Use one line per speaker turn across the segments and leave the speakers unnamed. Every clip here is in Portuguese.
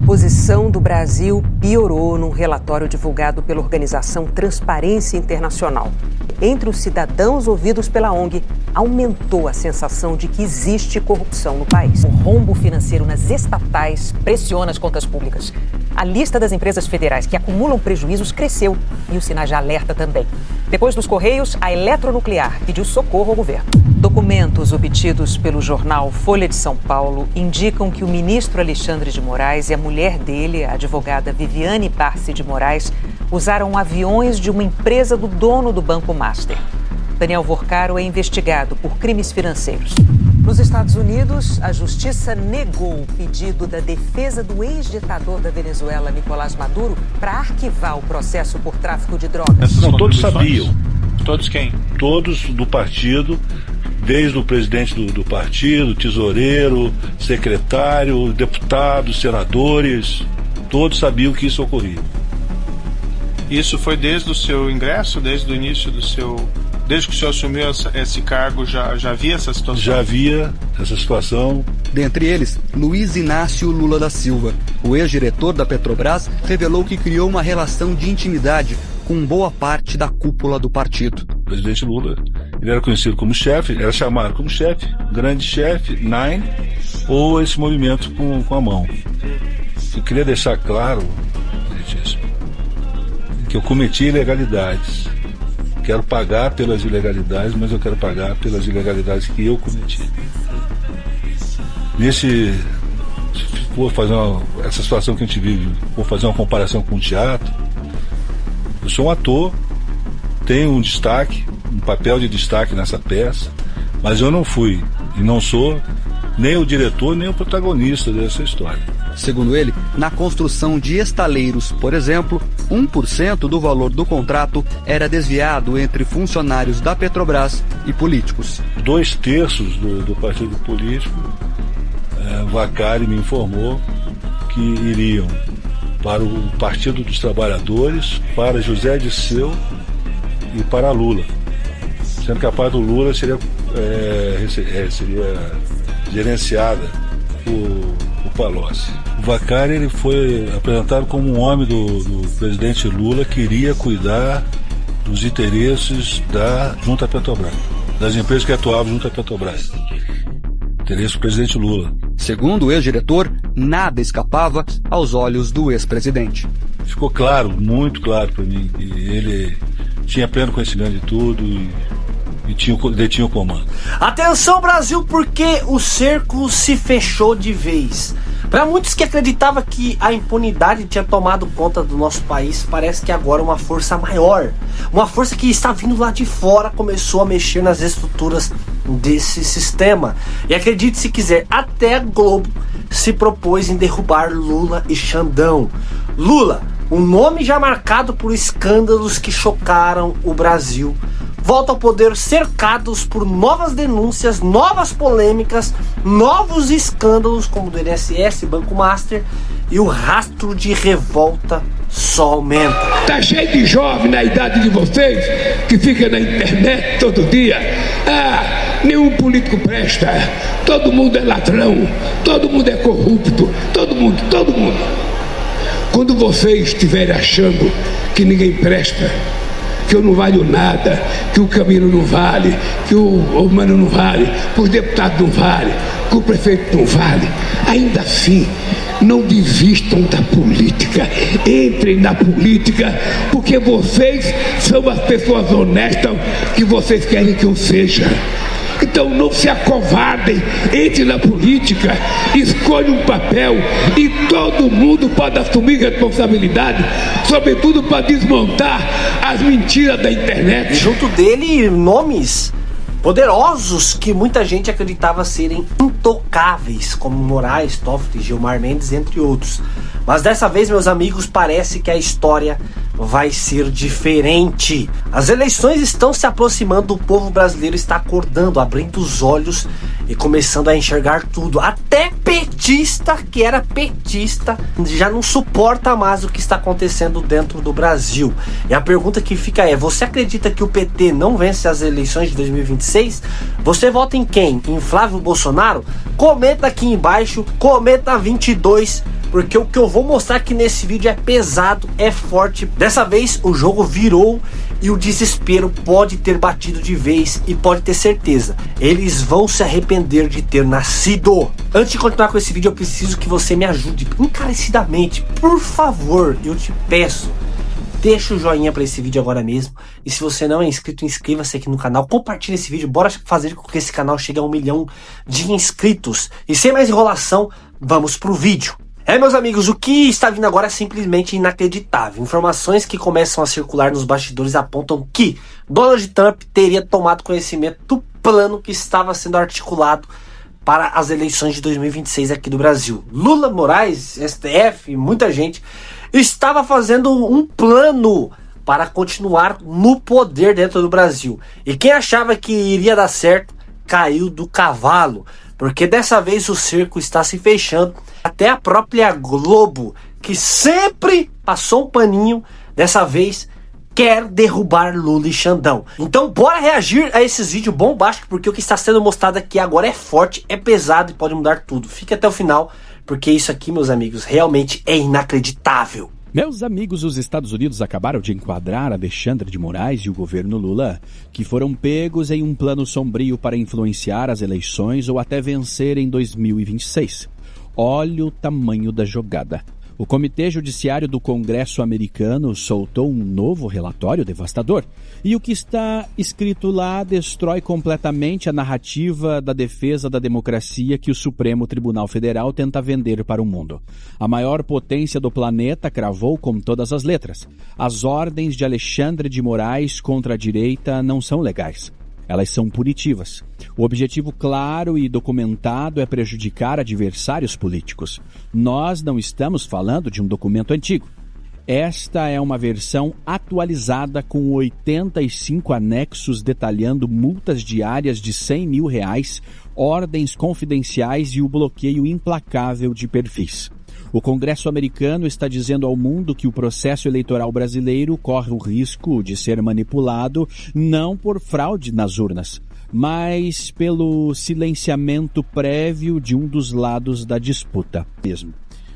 posição do Brasil piorou num relatório divulgado pela organização Transparência Internacional. Entre os cidadãos ouvidos pela ONG, aumentou a sensação de que existe corrupção no país. O rombo financeiro nas estatais pressiona as contas públicas. A lista das empresas federais que acumulam prejuízos cresceu e o sinal de alerta também. Depois dos Correios, a Eletronuclear pediu socorro ao governo. Documentos obtidos pelo jornal Folha de São Paulo indicam que o ministro Alexandre de Moraes e a mulher dele, a advogada Viviane Barsi de Moraes, usaram aviões de uma empresa do dono do Banco Master. Daniel Vorcaro é investigado por crimes financeiros. Nos Estados Unidos, a justiça negou o pedido da defesa do ex-ditador da Venezuela, Nicolás Maduro, para arquivar o processo por tráfico de drogas.
Não, todos sabiam.
Todos quem?
Todos do partido, desde o presidente do partido, tesoureiro, secretário, deputados, senadores, todos sabiam que isso ocorria.
Isso foi desde o seu ingresso, desde o início do seu... Desde que o senhor assumiu esse cargo, já havia essa situação?
Já havia essa situação.
Dentre eles, Luiz Inácio Lula da Silva. O ex-diretor da Petrobras revelou que criou uma relação de intimidade com boa parte da cúpula do partido.
O presidente Lula, ele era conhecido como chefe, era chamado como chefe, grande chefe, Nine, ou esse movimento com a mão. Eu queria deixar claro, que eu cometi ilegalidades. Quero pagar pelas ilegalidades, mas eu quero pagar pelas ilegalidades que eu cometi. Vou fazer essa situação que a gente vive, vou fazer uma comparação com o teatro. Eu sou um ator, tenho um destaque, um papel de destaque nessa peça, mas eu não fui e não sou nem o diretor, nem o protagonista dessa história.
Segundo ele, na construção de estaleiros, por exemplo, 1% do valor do contrato era desviado entre funcionários da Petrobras e políticos.
2/3 do partido político, Vacari me informou que iriam para o Partido dos Trabalhadores, para José Disseu e para Lula. Sendo que a parte do Lula seria gerenciada por Palocci. O Vacari, ele foi apresentado como um homem do presidente Lula que iria cuidar dos interesses junto à Petrobras, das empresas que atuavam junto à Petrobras. Interesse do presidente Lula.
Segundo o ex-diretor, nada escapava aos olhos do ex-presidente.
Ficou claro, muito claro para mim, que ele tinha pleno conhecimento de tudo e detinha o comando.
Atenção, Brasil, porque o cerco se fechou de vez. Para muitos que acreditavam que a impunidade tinha tomado conta do nosso país, parece que agora uma força maior, uma força que está vindo lá de fora, começou a mexer nas estruturas desse sistema. E acredite se quiser, até a Globo se propôs em derrubar Lula e Xandão. Lula, um nome já marcado por escândalos que chocaram o Brasil, volta ao poder cercados por novas denúncias, novas polêmicas, novos escândalos como o do INSS, Banco Master, e o rastro de revolta só aumenta.
Tá cheio de jovem na idade de vocês que fica na internet todo dia. Nenhum político presta, todo mundo é ladrão, todo mundo é corrupto, todo mundo. Quando vocês estiverem achando que ninguém presta, que eu não valho nada, que o Camilo não vale, que o Mano não vale, que os deputados não vale, que o prefeito não vale, ainda assim, não desistam da política, entrem na política, porque vocês são as pessoas honestas que vocês querem que eu seja. Então não se acovardem, entre na política, escolha um papel e todo mundo pode assumir responsabilidade, sobretudo para desmontar as mentiras da internet.
Junto dele, nomes poderosos que muita gente acreditava serem intocáveis, como Moraes, Toffoli, Gilmar Mendes, entre outros. Mas dessa vez, meus amigos, parece que a história vai ser diferente. As eleições estão se aproximando, o povo brasileiro está acordando, abrindo os olhos e começando a enxergar tudo. Até petista, que era petista, já não suporta mais o que está acontecendo dentro do Brasil. E a pergunta que fica é: você acredita que o PT não vence as eleições de 2026? Você vota em quem? Em Flávio Bolsonaro? Comenta aqui embaixo, comenta 22, porque o que eu vou mostrar aqui nesse vídeo é pesado, é forte. Dessa vez o jogo virou e o desespero pode ter batido de vez, e pode ter certeza, eles vão se arrepender de ter nascido. Antes de continuar com esse vídeo, eu preciso que você me ajude encarecidamente, por favor, eu te peço. Deixa o joinha para esse vídeo agora mesmo. E se você não é inscrito, inscreva-se aqui no canal. Compartilhe esse vídeo. Bora fazer com que esse canal chegue a 1 milhão de inscritos. E sem mais enrolação, vamos pro vídeo. Meus amigos, o que está vindo agora é simplesmente inacreditável. Informações que começam a circular nos bastidores apontam que Donald Trump teria tomado conhecimento do plano que estava sendo articulado para as eleições de 2026 aqui do Brasil. Lula, Moraes, STF, muita gente estava fazendo um plano para continuar no poder dentro do Brasil. E quem achava que iria dar certo, caiu do cavalo. Porque dessa vez o cerco está se fechando. Até a própria Globo, que sempre passou um paninho, dessa vez quer derrubar Lula e Xandão. Então bora reagir a esses vídeos bombásticos, porque o que está sendo mostrado aqui agora é forte, é pesado e pode mudar tudo. Fique até o final, porque isso aqui, meus amigos, realmente é inacreditável.
Meus amigos, os Estados Unidos acabaram de enquadrar Alexandre de Moraes e o governo Lula, que foram pegos em um plano sombrio para influenciar as eleições ou até vencer em 2026. Olha o tamanho da jogada. O Comitê Judiciário do Congresso americano soltou um novo relatório devastador. E o que está escrito lá destrói completamente a narrativa da defesa da democracia que o Supremo Tribunal Federal tenta vender para o mundo. A maior potência do planeta cravou com todas as letras: as ordens de Alexandre de Moraes contra a direita não são legais. Elas são punitivas. O objetivo claro e documentado é prejudicar adversários políticos. Nós não estamos falando de um documento antigo. Esta é uma versão atualizada com 85 anexos detalhando multas diárias de R$100 mil, ordens confidenciais e o bloqueio implacável de perfis. O Congresso americano está dizendo ao mundo que o processo eleitoral brasileiro corre o risco de ser manipulado não por fraude nas urnas, mas pelo silenciamento prévio de um dos lados da disputa mesmo.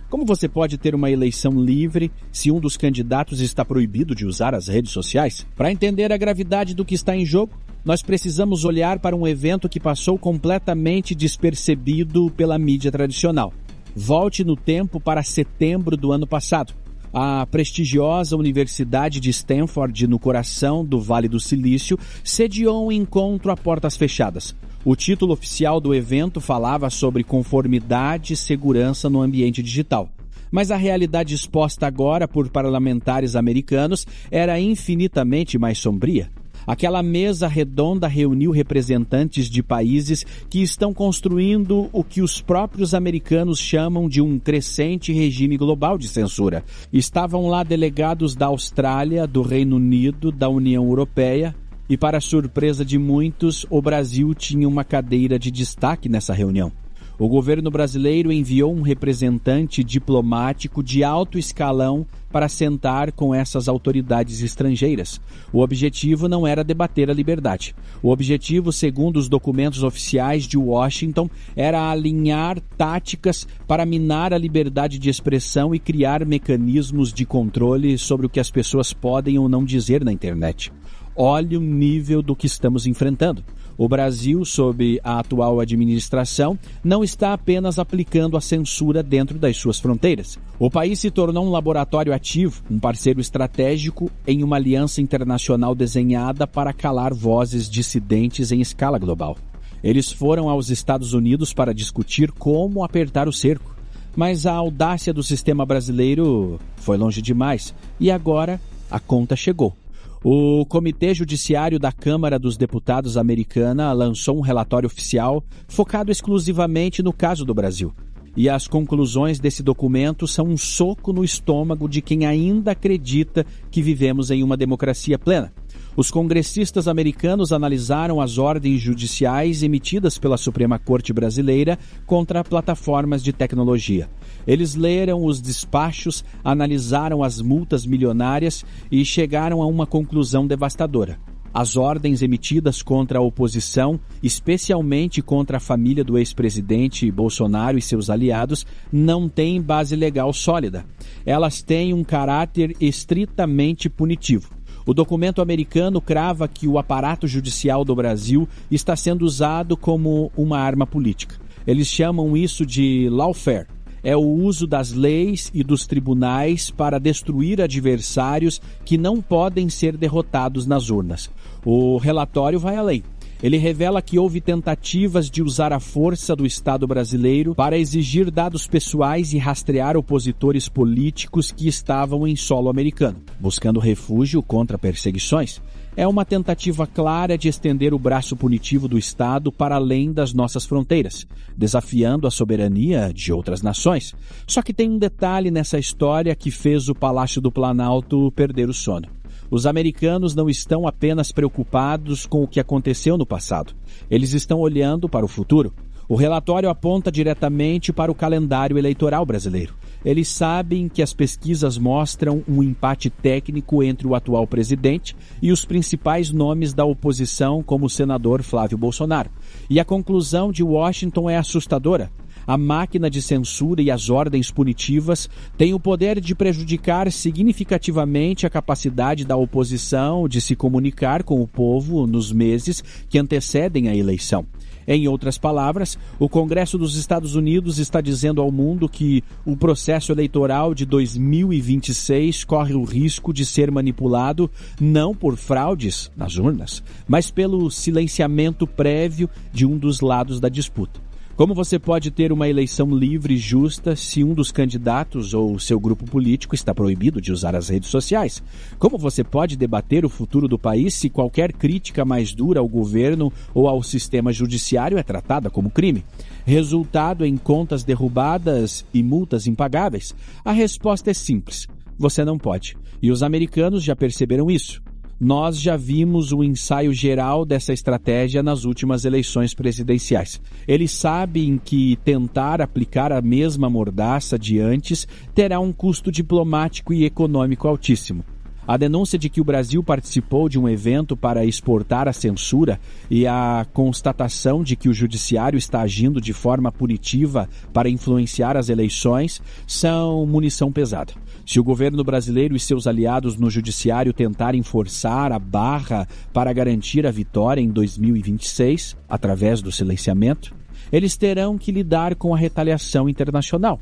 Como você pode ter uma eleição livre se um dos candidatos está proibido de usar as redes sociais? Para entender a gravidade do que está em jogo, nós precisamos olhar para um evento que passou completamente despercebido pela mídia tradicional. Volte no tempo para setembro do ano passado. A prestigiosa Universidade de Stanford, no coração do Vale do Silício, sediou um encontro a portas fechadas. O título oficial do evento falava sobre conformidade e segurança no ambiente digital. Mas a realidade exposta agora por parlamentares americanos era infinitamente mais sombria. Aquela mesa redonda reuniu representantes de países que estão construindo o que os próprios americanos chamam de um crescente regime global de censura. Estavam lá delegados da Austrália, do Reino Unido, da União Europeia e, para surpresa de muitos, o Brasil tinha uma cadeira de destaque nessa reunião. O governo brasileiro enviou um representante diplomático de alto escalão para sentar com essas autoridades estrangeiras. O objetivo não era debater a liberdade. O objetivo, segundo os documentos oficiais de Washington, era alinhar táticas para minar a liberdade de expressão e criar mecanismos de controle sobre o que as pessoas podem ou não dizer na internet. Olhe o nível do que estamos enfrentando. O Brasil, sob a atual administração, não está apenas aplicando a censura dentro das suas fronteiras. O país se tornou um laboratório ativo, um parceiro estratégico em uma aliança internacional desenhada para calar vozes dissidentes em escala global. Eles foram aos Estados Unidos para discutir como apertar o cerco. Mas a audácia do sistema brasileiro foi longe demais e agora a conta chegou. O Comitê Judiciário da Câmara dos Deputados americana lançou um relatório oficial focado exclusivamente no caso do Brasil. E as conclusões desse documento são um soco no estômago de quem ainda acredita que vivemos em uma democracia plena. Os congressistas americanos analisaram as ordens judiciais emitidas pela Suprema Corte brasileira contra plataformas de tecnologia. Eles leram os despachos, analisaram as multas milionárias e chegaram a uma conclusão devastadora. As ordens emitidas contra a oposição, especialmente contra a família do ex-presidente Bolsonaro e seus aliados, não têm base legal sólida. Elas têm um caráter estritamente punitivo. O documento americano crava que o aparato judicial do Brasil está sendo usado como uma arma política. Eles chamam isso de lawfare. É o uso das leis e dos tribunais para destruir adversários que não podem ser derrotados nas urnas. O relatório vai além. Ele revela que houve tentativas de usar a força do Estado brasileiro para exigir dados pessoais e rastrear opositores políticos que estavam em solo americano, buscando refúgio contra perseguições. É uma tentativa clara de estender o braço punitivo do Estado para além das nossas fronteiras, desafiando a soberania de outras nações. Só que tem um detalhe nessa história que fez o Palácio do Planalto perder o sono. Os americanos não estão apenas preocupados com o que aconteceu no passado. Eles estão olhando para o futuro. O relatório aponta diretamente para o calendário eleitoral brasileiro. Eles sabem que as pesquisas mostram um empate técnico entre o atual presidente e os principais nomes da oposição, como o senador Flávio Bolsonaro. E a conclusão de Washington é assustadora. A máquina de censura e as ordens punitivas têm o poder de prejudicar significativamente a capacidade da oposição de se comunicar com o povo nos meses que antecedem a eleição. Em outras palavras, o Congresso dos Estados Unidos está dizendo ao mundo que o processo eleitoral de 2026 corre o risco de ser manipulado não por fraudes nas urnas, mas pelo silenciamento prévio de um dos lados da disputa. Como você pode ter uma eleição livre e justa se um dos candidatos ou seu grupo político está proibido de usar as redes sociais? Como você pode debater o futuro do país se qualquer crítica mais dura ao governo ou ao sistema judiciário é tratada como crime? Resultado em contas derrubadas e multas impagáveis? A resposta é simples: você não pode. E os americanos já perceberam isso. Nós já vimos o ensaio geral dessa estratégia nas últimas eleições presidenciais. Eles sabem que tentar aplicar a mesma mordaça de antes terá um custo diplomático e econômico altíssimo. A denúncia de que o Brasil participou de um evento para exportar a censura e a constatação de que o judiciário está agindo de forma punitiva para influenciar as eleições são munição pesada. Se o governo brasileiro e seus aliados no judiciário tentarem forçar a barra para garantir a vitória em 2026, através do silenciamento, eles terão que lidar com a retaliação internacional.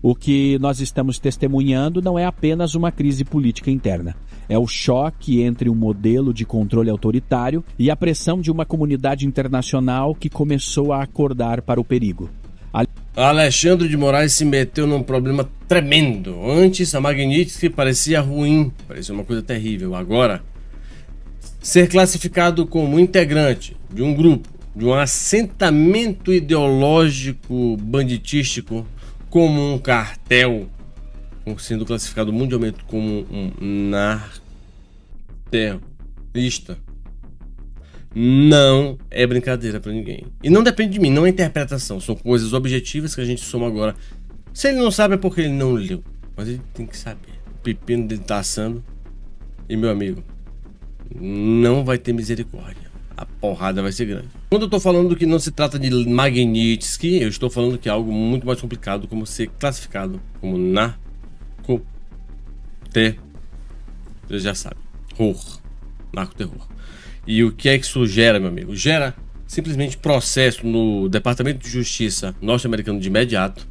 O que nós estamos testemunhando não é apenas uma crise política interna. É o choque entre um modelo de controle autoritário e a pressão de uma comunidade internacional que começou a acordar para o perigo.
Alexandre de Moraes se meteu num problema tremendo. Antes, a Magnitsky parecia ruim, parecia uma coisa terrível. Agora, ser classificado como integrante de um grupo, de um assentamento ideológico banditístico, como um cartel, sendo classificado mundialmente como um narcoterrorista, não é brincadeira pra ninguém. E não depende de mim, não é interpretação. São coisas objetivas que a gente soma agora. Se ele não sabe é porque ele não leu, mas ele tem que saber. O pepino dele tá assando. E meu amigo, não vai ter misericórdia. A porrada vai ser grande. Quando eu tô falando que não se trata de Magnitsky, eu estou falando que é algo muito mais complicado, como ser classificado como narcoterror. Você já sabe. Narcoterror. E o que é que isso gera, meu amigo? Gera simplesmente processo no Departamento de Justiça norte-americano de imediato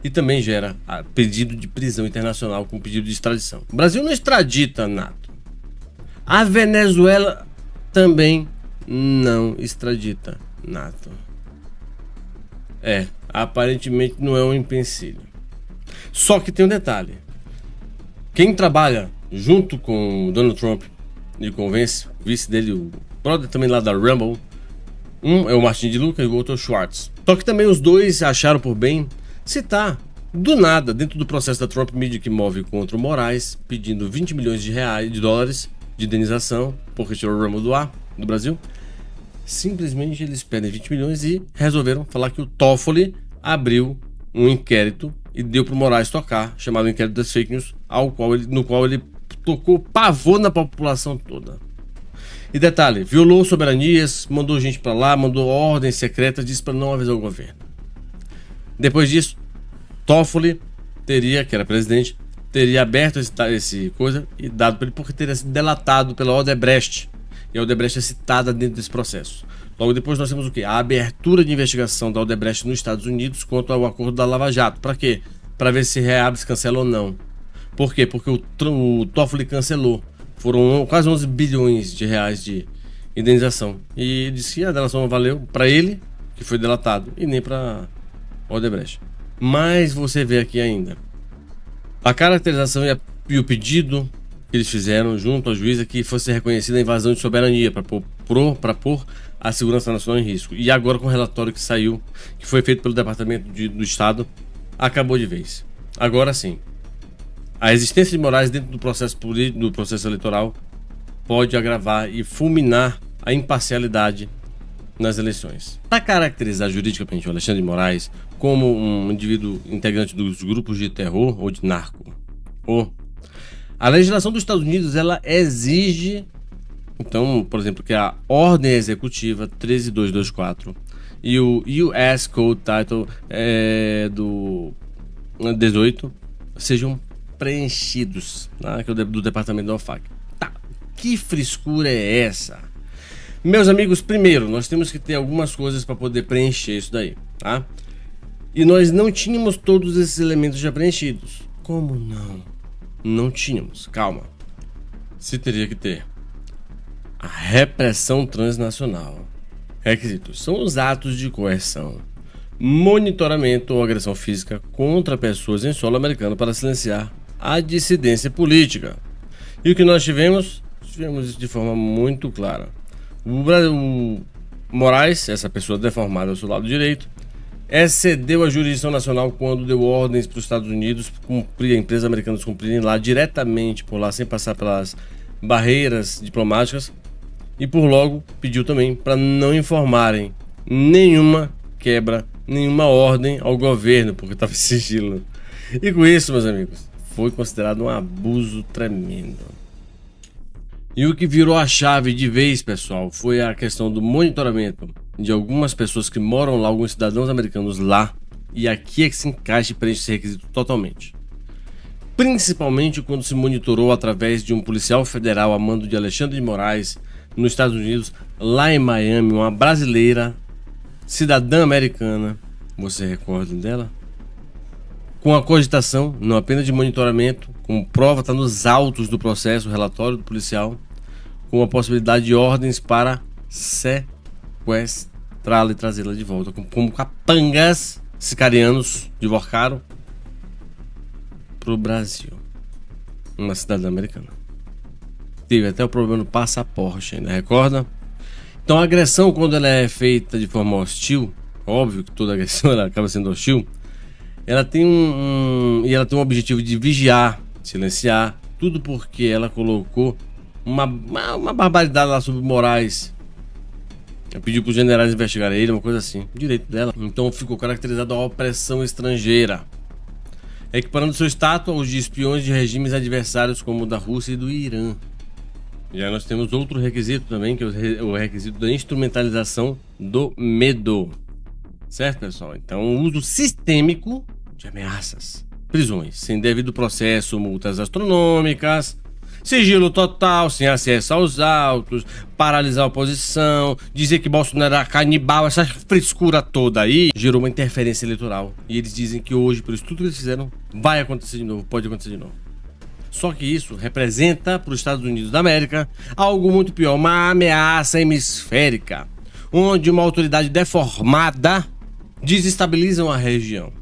e também gera pedido de prisão internacional com pedido de extradição. O Brasil não extradita NATO. A Venezuela também não extradita NATO. Aparentemente não é um empecilho. Só que tem um detalhe. Quem trabalha junto com o Donald Trump e convence o vice dele, o brother também lá da Rumble, um é o Martin de Luca e o outro é o Schwartz. Só que também os dois acharam por bem citar do nada dentro do processo da Trump Media que move contra o Moraes, pedindo 20 milhões de dólares de indenização porque tirou o Rumble do ar do Brasil. Simplesmente eles pedem 20 milhões e resolveram falar que o Toffoli abriu um inquérito e deu pro Moraes tocar, chamado inquérito das fake news, no qual ele tocou pavor na população toda. E detalhe, violou soberanias, mandou gente pra lá, mandou ordens secretas, disse pra não avisar o governo. Depois disso, Toffoli teria, que era presidente, teria aberto esse coisa e dado para ele porque teria sido delatado pela Odebrecht. E a Odebrecht é citada dentro desse processo. Logo depois nós temos o quê? A abertura de investigação da Odebrecht nos Estados Unidos contra o acordo da Lava Jato. Para quê? Para ver se reabre, se cancela ou não. Por quê? Porque o Toffoli cancelou. Foram quase 11 bilhões de reais de indenização. E disse que a delação não valeu para ele, que foi delatado, e nem para Odebrecht. Mas você vê aqui ainda a caracterização e o pedido que eles fizeram junto ao juiz é que fosse reconhecida a invasão de soberania para pôr a segurança nacional em risco. E agora com o relatório que saiu, que foi feito pelo Departamento do Estado, acabou de vez. Agora sim, a existência de Moraes dentro do processo político, do processo eleitoral, pode agravar e fulminar a imparcialidade nas eleições. Para caracterizar juridicamente o Alexandre de Moraes como um indivíduo integrante dos grupos de terror ou de narco, a legislação dos Estados Unidos ela exige, então, por exemplo, que a ordem executiva 13224 e o US Code Title do 18 sejam preenchidos, tá? Que é do Departamento da OFAC. Tá, que frescura é essa? Meus amigos, primeiro, nós temos que ter algumas coisas para poder preencher isso daí, tá? E nós não tínhamos todos esses elementos já preenchidos. Como não? Não tínhamos, calma. Se teria que ter a repressão transnacional. Requisitos são os atos de coerção, monitoramento ou agressão física contra pessoas em solo americano para silenciar a dissidência política. E o que nós tivemos? Tivemos isso de forma muito clara. O Moraes, essa pessoa deformada ao seu lado direito, excedeu a jurisdição nacional quando deu ordens para os Estados Unidos cumprir, empresas americanas cumprirem lá diretamente por lá, sem passar pelas barreiras diplomáticas, e por logo pediu também para não informarem nenhuma quebra, nenhuma ordem ao governo, porque estava em sigilo. E com isso, meus amigos, foi considerado um abuso tremendo. E o que virou a chave de vez, pessoal, foi a questão do monitoramento de algumas pessoas que moram lá, alguns cidadãos americanos lá, e aqui é que se encaixa e preenche esse requisito totalmente. Principalmente quando se monitorou através de um policial federal a mando de Alexandre de Moraes, nos Estados Unidos, lá em Miami, uma brasileira, cidadã americana, você recorda dela? Com a cogitação, não apenas de monitoramento, como prova, está nos autos do processo, o relatório do policial, com a possibilidade de ordens para sequestrá-la e trazê-la de volta, como capangas sicarianos divorcaram para o Brasil. Uma cidadã americana. Teve até o problema no passaporte, ainda recorda? Então a agressão, quando ela é feita de forma hostil, óbvio que toda agressão ela acaba sendo hostil, ela tem um objetivo de vigiar, silenciar, tudo porque ela colocou uma barbaridade lá sobre Moraes. Ela pediu para os generais investigarem ele, uma coisa assim, direito dela. Então ficou caracterizado a opressão estrangeira, equiparando seu status aos de espiões de regimes adversários como o da Rússia e do Irã. E aí nós temos outro requisito também, que é o requisito da instrumentalização do medo. Certo, pessoal? Então, o uso sistêmico de ameaças, prisões, sem devido processo, multas astronômicas, sigilo total, sem acesso aos autos, paralisar a oposição, dizer que Bolsonaro era canibal, essa frescura toda aí, gerou uma interferência eleitoral. E eles dizem que hoje, pelo estudo que eles fizeram, vai acontecer de novo, pode acontecer de novo. Só que isso representa para os Estados Unidos da América algo muito pior, uma ameaça hemisférica, onde uma autoridade deformada desestabiliza a região.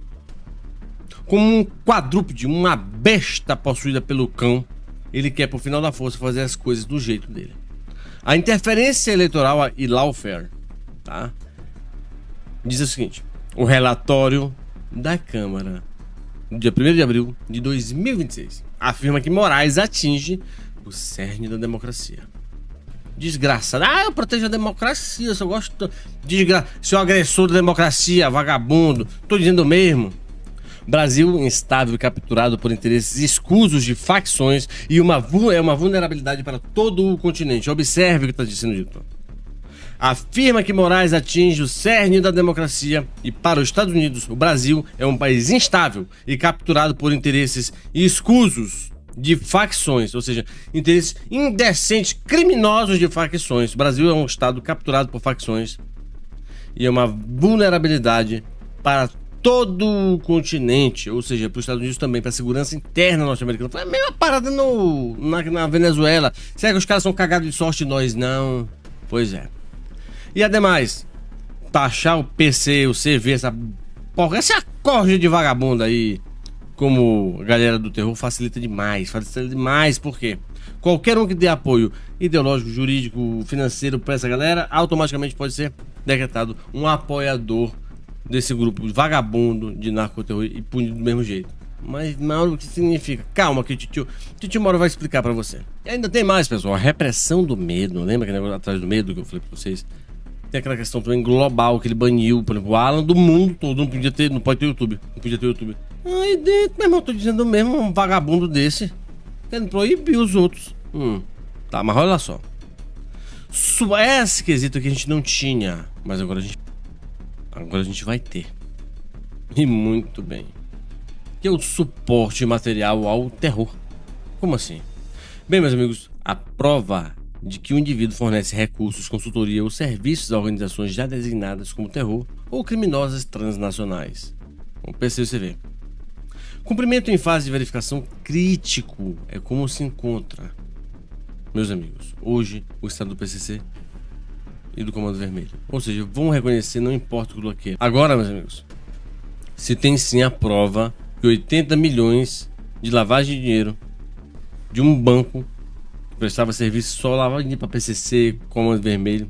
Como um quadrúpede, uma besta possuída pelo cão, ele quer, por final da força, fazer as coisas do jeito dele. A interferência eleitoral e lawfare, tá? Diz o seguinte: o relatório da Câmara, no dia 1º de abril de 2026, afirma que Moraes atinge o cerne da democracia. Desgraçado. Eu protejo a democracia, eu só gosto... Seu agressor da democracia, vagabundo. Tô dizendo mesmo. Brasil instável e capturado por interesses escusos de facções e uma vulnerabilidade para todo o continente. Observe o que está sendo dito. Afirma que Moraes atinge o cerne da democracia e para os Estados Unidos, o Brasil é um país instável e capturado por interesses escusos de facções, ou seja, interesses indecentes, criminosos de facções. O Brasil é um estado capturado por facções e é uma vulnerabilidade para todo o continente, ou seja, para os Estados Unidos também, para a segurança interna norte-americana. Foi a mesma parada na Venezuela. Será que os caras são cagados de sorte e nós não? Pois é. E ademais, taxar o PC, o CV, essa corja de vagabundo aí, como a galera do terror, facilita demais. Por quê? Qualquer um que dê apoio ideológico, jurídico, financeiro para essa galera, automaticamente pode ser decretado um apoiador desse grupo vagabundo de narcoterror e punido do mesmo jeito. Mas Mauro, o que significa? Calma que o Titio Mauro vai explicar pra você. E ainda tem mais, pessoal, a repressão do medo. Lembra que negócio atrás do medo que eu falei pra vocês? Tem aquela questão também global que ele baniu, por exemplo, o Alan do mundo todo, não pode ter YouTube. Não podia ter YouTube. Aí dentro, meu irmão, tô dizendo mesmo, um vagabundo desse querendo proibir os outros. Tá, mas olha só. Esse quesito que a gente não tinha, mas agora a gente vai ter. E muito bem. Que é o suporte material ao terror. Como assim? Bem, meus amigos, a prova de que o indivíduo fornece recursos, consultoria ou serviços a organizações já designadas como terror ou criminosas transnacionais. O PCCV. Cumprimento em fase de verificação crítico é como se encontra. Meus amigos, hoje o estado do PCC e do Comando Vermelho. Ou seja, vão reconhecer, não importa o que é. Agora, meus amigos, se tem sim a prova que 80 milhões de lavagem de dinheiro de um banco que prestava serviço só lavagem para PCC, Comando Vermelho,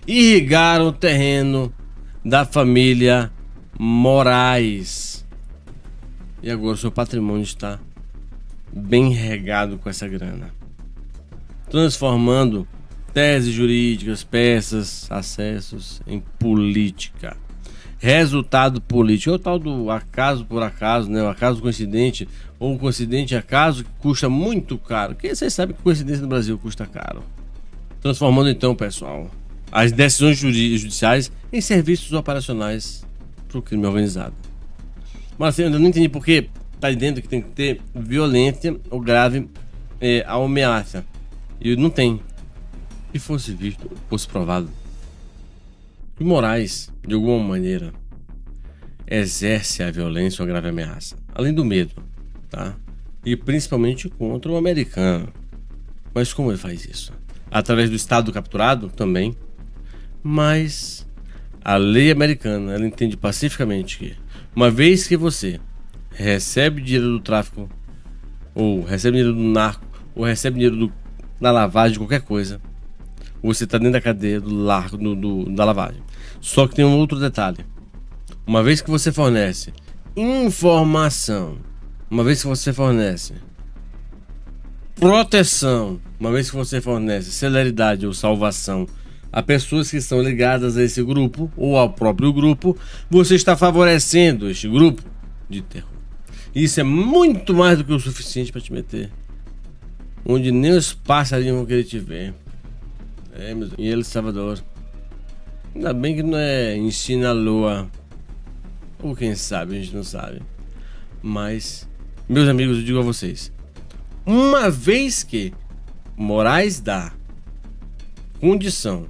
irrigaram o terreno da família Moraes. E agora o seu patrimônio está bem regado com essa grana, transformando teses jurídicas, peças, acessos em política. Resultado político. É o tal do acaso por acaso, né? O acaso coincidente ou coincidente acaso que custa muito caro. Porque vocês sabem que coincidência no Brasil custa caro. Transformando então, pessoal, as decisões judiciais em serviços operacionais para o crime organizado. Mas assim, eu não entendi por que tá aí dentro que tem que ter violência ou grave ameaça. E não tem. Se fosse visto, fosse provado que Moraes, de alguma maneira, exerce a violência ou a grave ameaça, além do medo, tá? E principalmente contra o americano. Mas como ele faz isso? Através do estado capturado também. Mas a lei americana, ela entende pacificamente que uma vez que você recebe dinheiro do tráfico, ou recebe dinheiro do narco, ou recebe dinheiro da lavagem de qualquer coisa, você está dentro da cadeia da lavagem. Só que tem um outro detalhe. Uma vez que você fornece informação, uma vez que você fornece proteção, uma vez que você fornece celeridade ou salvação a pessoas que estão ligadas a esse grupo ou ao próprio grupo, você está favorecendo este grupo de terror. Isso é muito mais do que o suficiente para te meter onde nem os passarinhos vão querer te ver. Em El Salvador. Ainda bem que não é em Sinaloa. Ou quem sabe, a gente não sabe. Mas, meus amigos, eu digo a vocês, uma vez que Moraes dá condição,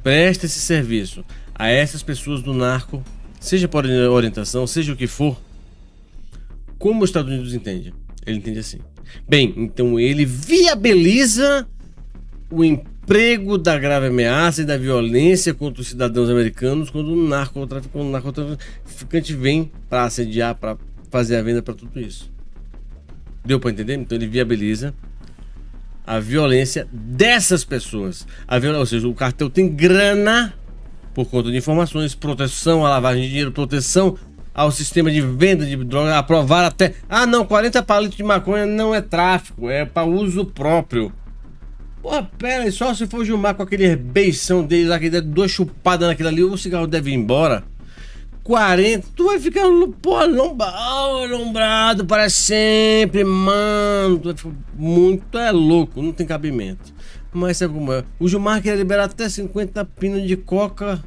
presta esse serviço a essas pessoas do narco, seja por orientação, seja o que for, como os Estados Unidos entende? Ele entende assim. Bem, então ele viabiliza o emprego da grave ameaça e da violência contra os cidadãos americanos quando o narcotraficante vem para assediar, para fazer a venda, para tudo isso. Deu para entender? Então ele viabiliza a violência dessas pessoas. Ou seja, o cartel tem grana por conta de informações, proteção à lavagem de dinheiro, proteção ao sistema de venda de droga, aprovar até... 40 palitos de maconha não é tráfico, é para uso próprio. Porra, pera aí, só se for Gilmar com aquele beição dele lá, que deu 2 chupadas naquilo ali, o cigarro deve ir embora. 40, tu vai ficar, pô, alombrado para sempre, mano. Tu vai ficar muito louco, não tem cabimento. Mas sabe como é? O Gilmar queria liberar até 50 pinos de coca.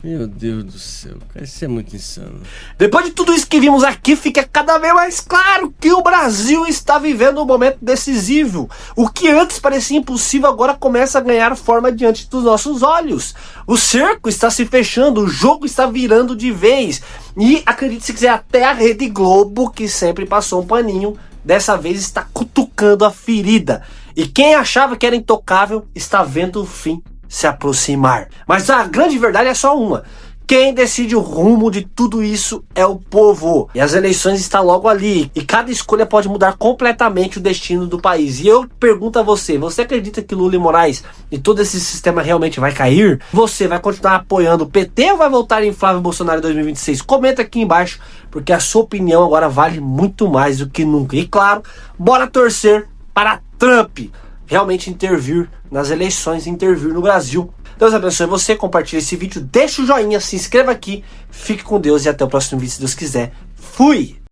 Meu Deus do céu, cara, isso é muito insano.
Depois de tudo isso que vimos aqui, fica cada vez mais claro que o Brasil está vivendo um momento decisivo. O que antes parecia impossível agora começa a ganhar forma diante dos nossos olhos. O cerco está se fechando, o jogo está virando de vez. E acredite se quiser, até a Rede Globo, que sempre passou um paninho, dessa vez está cutucando a ferida. E quem achava que era intocável está vendo o fim se aproximar. Mas a grande verdade é só uma: quem decide o rumo de tudo isso é o povo. E as eleições estão logo ali, e cada escolha pode mudar completamente o destino do país. E eu pergunto a você: você acredita que Lula e Moraes e todo esse sistema realmente vai cair? Você vai continuar apoiando o PT ou vai voltar em Flávio Bolsonaro em 2026? Comenta aqui embaixo, porque a sua opinião agora vale muito mais do que nunca. E claro, bora torcer para Trump realmente intervir nas eleições, intervir no Brasil. Deus abençoe você, compartilhe esse vídeo, deixa o joinha, se inscreva aqui, fique com Deus e até o próximo vídeo se Deus quiser. Fui!